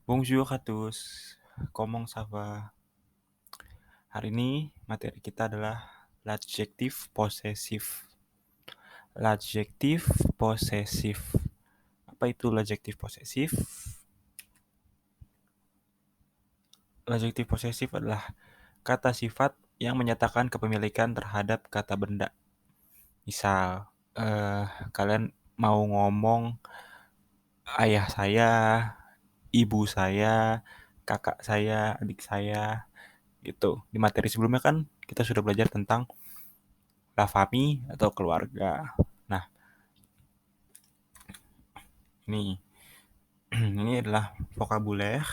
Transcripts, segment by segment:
Bonjour à tous, comment ça va? Hari ini materi kita adalah l'adjectif possessif. L'adjectif possessif. Apa itu l'adjectif possessif? L'adjectif possessif adalah kata sifat yang menyatakan kepemilikan terhadap kata benda. Misal, kalian mau ngomong ayah saya, ibu saya, kakak saya, adik saya, gitu. Di materi sebelumnya kan kita sudah belajar tentang la famille atau keluarga. Nah, ini ini adalah vokabuler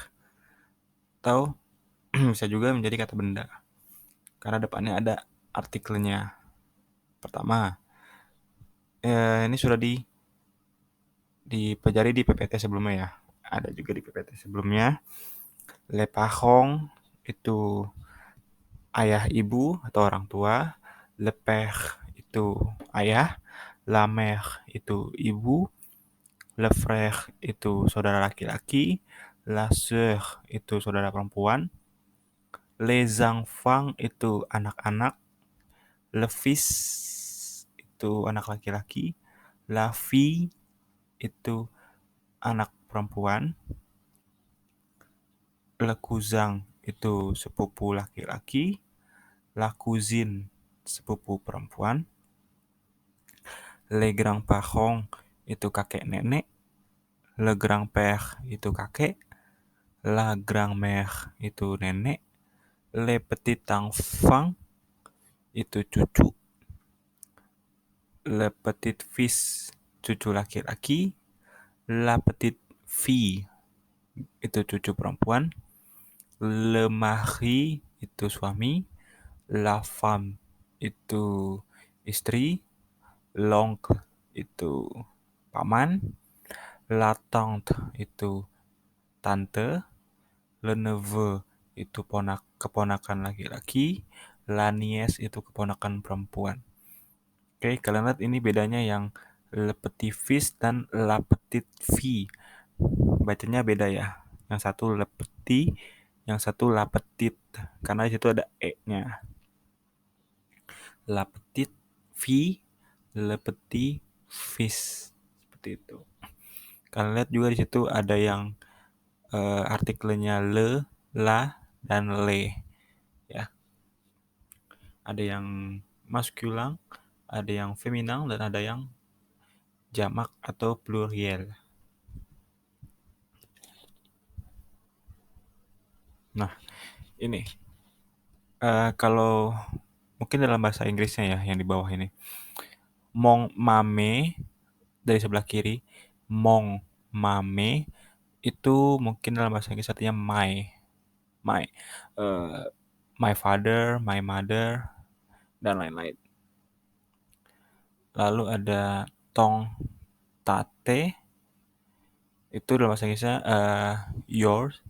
atau bisa juga menjadi kata benda karena depannya ada artikelnya. Pertama, ini sudah dipelajari di PPT sebelumnya ya. Ada juga di PPT sebelumnya. Les parents itu ayah ibu atau orang tua. Le père itu ayah. La mère itu ibu. Le frère itu saudara laki-laki. La sœur itu saudara perempuan. Les enfants itu anak-anak. Le fils itu anak laki-laki. La fille itu anak perempuan. Le cousin itu sepupu laki-laki. La cousine sepupu perempuan. Les grands-parents itu kakek nenek. Le grand-père itu kakek. La grand-mère itu nenek. Les petits enfants itu cucu. Le petit fils cucu laki-laki. La petite fille itu cucu perempuan. Le mari itu suami. La femme itu istri. L'oncle itu paman. La tante itu tante. Le neveu itu keponakan laki-laki. La nièce itu keponakan perempuan. Oke, kalian lihat ini bedanya yang le petit fils dan la petite fille. Bacanya beda ya. Yang satu le petit, yang satu la petite. Karena di situ ada e-nya. La petite fille, le petit fils. Seperti itu. Kalian lihat juga di situ ada yang artikelnya le, la, dan le. Ya. Ada yang maskulin, ada yang feminin, dan ada yang jamak atau pluriel. Nah, ini kalau mungkin dalam bahasa Inggrisnya ya yang di bawah ini. Mon mame dari sebelah kiri, mon mame itu mungkin dalam bahasa Inggris artinya my, my father, my mother, dan lain-lain. Lalu ada tong tate, itu dalam bahasa Inggrisnya yours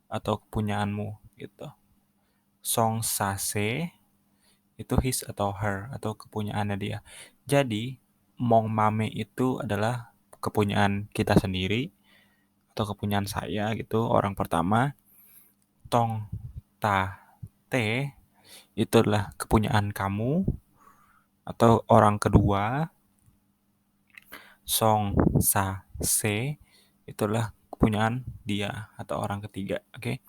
atau kepunyaanmu gitu. Song sase itu his atau her atau kepunyaannya dia. Jadi mong mame itu adalah kepunyaan kita sendiri atau kepunyaan saya gitu, orang pertama. Tong ta te itu adalah kepunyaan kamu atau orang kedua. Song sa se itu adalah kepunyaan dia atau orang ketiga. Oke.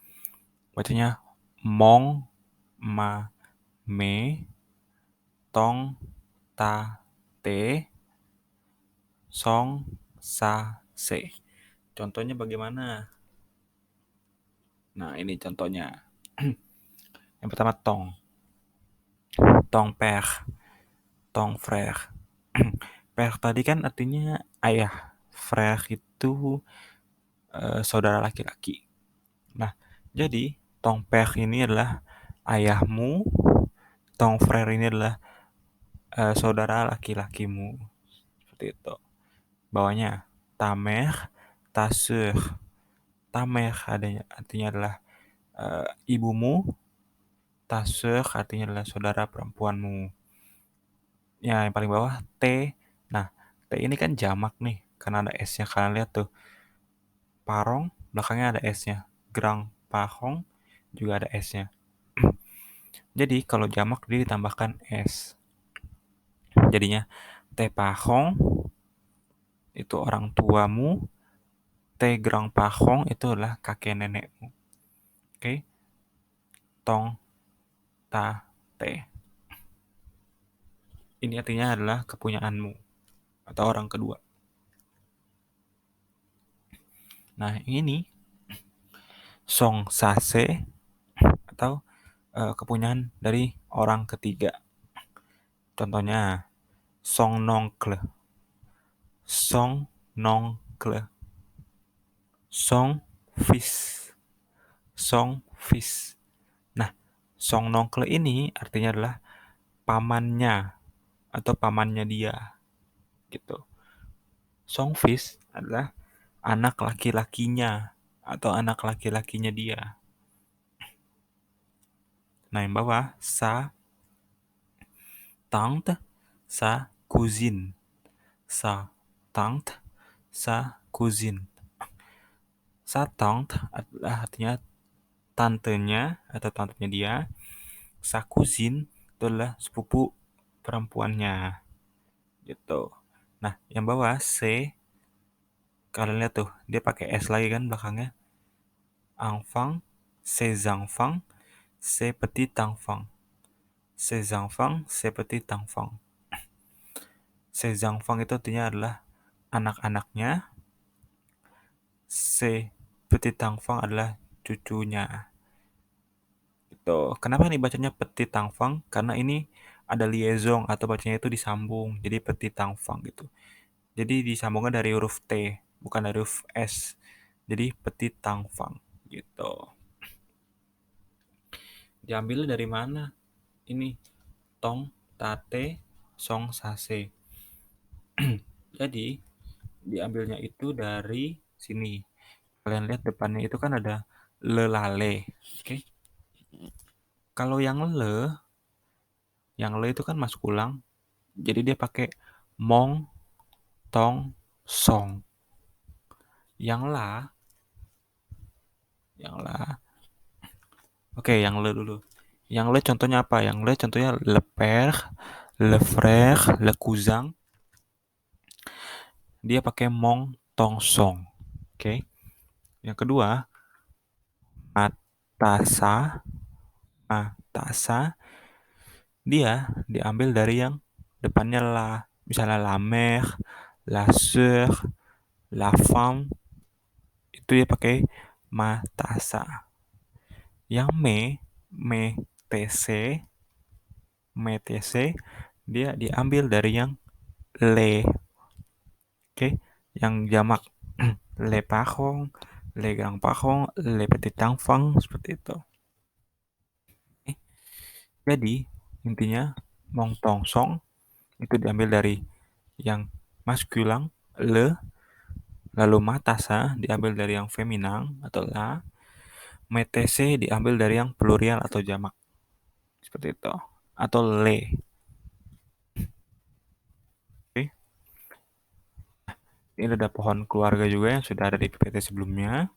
Bacanya mong ma me tong ta te song sa se. Contohnya bagaimana? Nah, ini contohnya. Yang pertama tong père, tong frère. Père tadi kan artinya ayah. Frère itu saudara laki-laki. Nah, jadi tong père ini adalah ayahmu, tong frère ini adalah saudara laki-lakimu. Seperti itu. Bawahnya ta mère, ta sœur. Ta mère artinya adalah ibumu, ta sœur artinya adalah saudara perempuanmu. Ya, yang paling bawah T. Nah, T ini kan jamak nih, karena ada S-nya. Kalian lihat tuh. Parong belakangnya ada S-nya. Grand Parents juga ada S-nya. Jadi kalau jamak dia ditambahkan S. Jadinya tes parents itu orang tuamu, tes grand parents itu adalah kakek nenekmu. Oke? Tong, ta, te. Ini artinya adalah kepunyaanmu atau orang kedua. Nah, ini song sase atau kepunyaan dari orang ketiga. Contohnya son oncle, son oncle, son fils, son fils. Nah, son oncle ini artinya adalah pamannya atau pamannya dia gitu. Son fils adalah anak laki-lakinya atau anak laki-lakinya dia. Nah, yang bawah sa tante, sa cousine, sa tante, sa cousine. Sa tante adalah artinya tantenya atau tantenya dia. Sa cousine itu adalah sepupu perempuannya gitu. Nah, yang bawah C, kalian lihat tuh, dia pakai S lagi kan belakangnya. Enfant, ses enfants, ses petits enfants. Ses enfants, ses petits enfants. Ses enfants itu artinya adalah anak-anaknya. Ses petits enfants adalah cucunya. Gitu. Kenapa nih bacanya petit enfant? Karena ini ada liaison atau bacanya itu disambung. Jadi petit enfant gitu. Jadi disambungnya dari huruf T, bukan dari huruf S. Jadi petit enfant gitu. Diambil dari mana? Ini tong, tate, song, sase. Jadi diambilnya itu dari sini. Kalian lihat depannya itu kan ada lelale. Oke. Kalau yang le itu kan maskulang. Jadi dia pakai mong, tong, song. Yang la, oke, yang le dulu. Yang le contohnya apa? Yang le contohnya le père, le frère, le cousin. Dia pakai mong, tong, song. Oke. Yang kedua, matasa, matasa. Dia diambil dari yang depannya la. Misalnya la mère, la sœur, la femme. Itu dia pakai matasa. Yang tc, dia diambil dari yang le. Oke, yang jamak le parents, le grand parents, le petit enfants seperti itu. Jadi intinya mong tong song itu diambil dari yang maskulang le, lalu matasa diambil dari yang feminan atau la, metese diambil dari yang plurial atau jamak seperti itu atau le. Oke. Ini ada pohon keluarga juga yang sudah ada di PPT sebelumnya.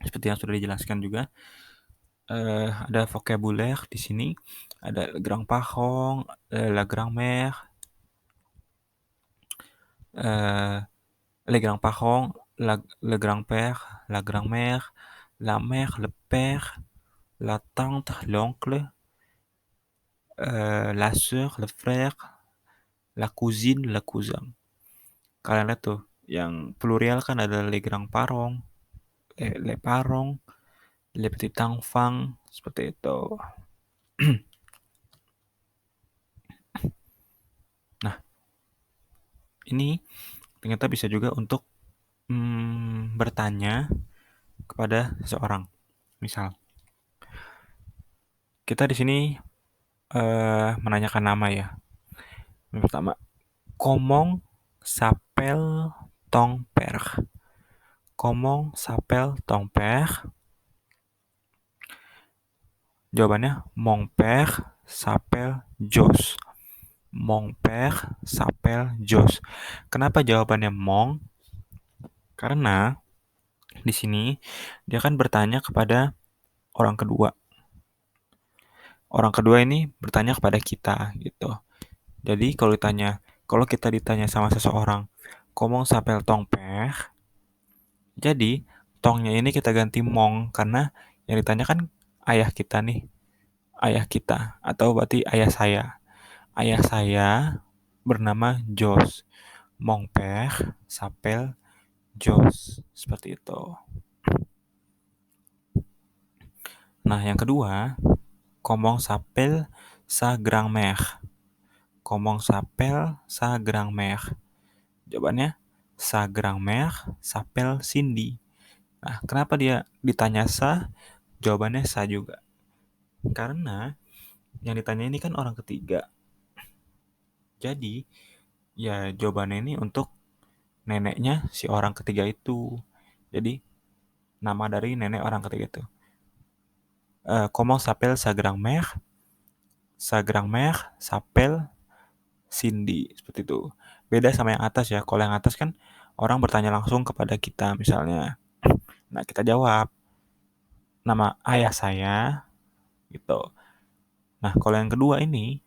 Seperti yang sudah dijelaskan juga. Ada vocabulaire di sini. Ada le grand parent, la grand-mère, les grands-parents, le grand-père, la grand-mère, la mère, le père, la tante, l'oncle, la sœur, le frère, la cousine, le cousin. Kalian lihat tuh, yang plurial kan ada les grands-parents, les parents, les petits enfants, seperti itu. Nah, ini ternyata bisa juga untuk bertanya kepada seseorang. Misal, kita di sini menanyakan nama ya. Yang pertama, comment s'appelle ton père? Comment s'appelle ton père? Jawabannya, mon père s'appelle Jos. Mon père s'appelle Jos. Kenapa jawabannya mon? Karena Di sini dia kan bertanya kepada orang kedua. Orang kedua ini bertanya kepada kita gitu. Jadi kalau kita ditanya sama seseorang, "Komong sapel tong peh?" Jadi tongnya ini kita ganti mong karena yang ditanya kan ayah kita nih, ayah kita atau berarti ayah saya. Ayah saya bernama Jos. Mong peh sapel Jos. Seperti itu. Nah, yang kedua, komong sapel sa grang mer. Komong sapel sa grang mer. Jawabannya sa grang mer sapel Cindy. Nah, kenapa dia ditanya sa? Jawabannya sa juga. Karena yang ditanya ini kan orang ketiga. Jadi, ya jawabannya ini untuk neneknya si orang ketiga itu. Jadi, nama dari nenek orang ketiga itu. Comment s'appelle sa grand-mère? Sa grand-mère s'appelle Cindy. Seperti itu. Beda sama yang atas ya. Kalau yang atas kan orang bertanya langsung kepada kita misalnya. Nah, kita jawab nama ayah saya gitu. Nah, kalau yang kedua ini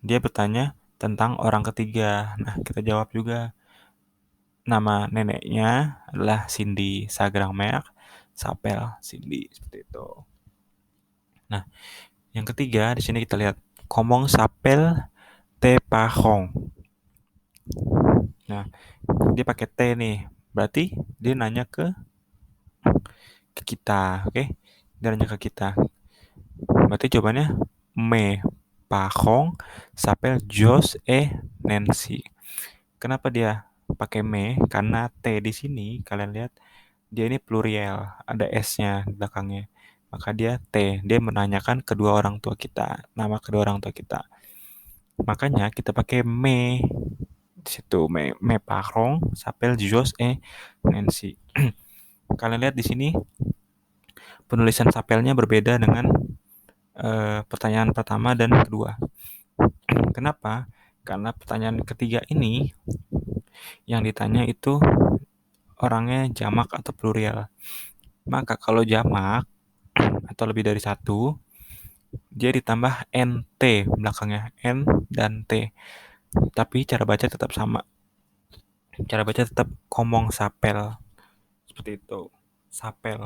dia bertanya tentang orang ketiga. Nah, kita jawab juga nama neneknya adalah Cindy. Sa grand-mère s'appelle Cindy. Seperti itu. Nah, yang ketiga di sini kita lihat komong sapel te pahong. Nah, dia pakai T nih. Berarti dia nanya ke kita, oke? Dia nanya ke kita. Berarti jawabannya me pahong sapel Jos Nancy. Kenapa dia pakai me? Karena T di sini kalian lihat dia ini plurial, ada S-nya di belakangnya. Maka dia T, dia menanyakan kedua orang tua kita, nama kedua orang tua kita. Makanya kita pakai me di situ, me parong sapel Jos Nancy. Kalian lihat di sini penulisan sapelnya berbeda dengan pertanyaan pertama dan kedua. Kenapa? Karena pertanyaan ketiga ini yang ditanya itu orangnya jamak atau plurial. Maka kalau jamak atau lebih dari satu, dia ditambah NT belakangnya, N dan T. Tapi cara baca tetap sama. Cara baca tetap komong sapel. Seperti itu. Sapel.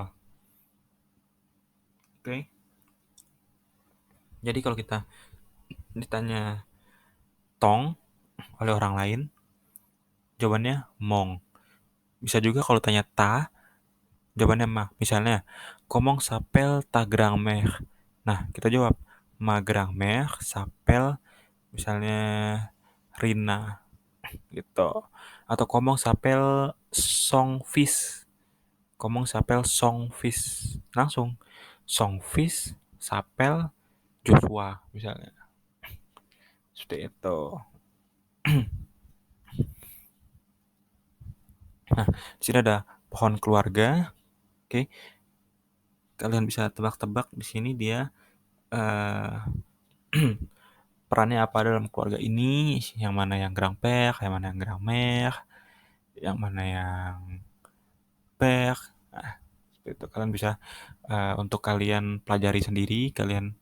Oke. Jadi kalau kita ditanya tong oleh orang lain, jawabannya mong. Bisa juga kalau tanya ta, jawabannya mah. Misalnya, komong sapel ta grand-mère. Nah, kita jawab ma grand-mère sapel misalnya Rina gitu. Atau komong sapel song fils. Komong sapel song fils. Langsung song fils sapel Joshua misalnya. Seperti itu. Nah, di sini ada pohon keluarga. Oke. Kalian bisa tebak-tebak di sini dia eh perannya apa dalam keluarga ini, yang mana yang gerang-pek, yang mana yang gerang-mer, yang mana yang pek. Nah, itu kalian bisa untuk kalian pelajari sendiri, kalian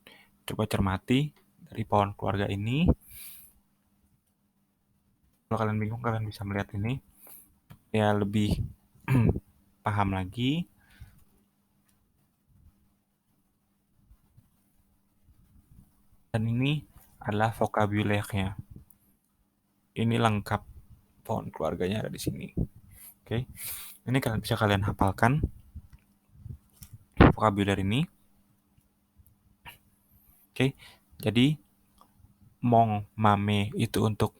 coba cermati dari pohon keluarga ini. Kalau kalian bingung, kalian bisa melihat ini ya lebih paham lagi. Dan ini adalah vocabulary-nya. Ini lengkap pohon keluarganya ada di sini. Oke. Ini bisa kalian hafalkan vocabulary ini. Oke. Jadi mong mame itu untuk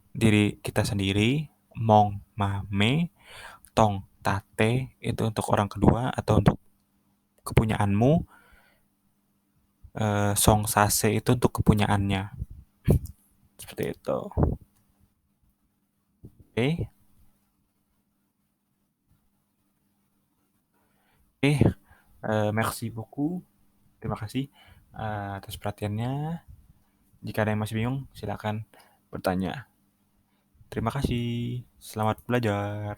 diri kita sendiri, mong mame, tong tate itu untuk orang kedua atau untuk kepunyaanmu, song sase itu untuk kepunyaannya. Seperti itu. Oke. Oke, merci beaucoup. Terima kasih atas perhatiannya. Jika ada yang masih bingung, silakan bertanya. Terima kasih. Selamat belajar.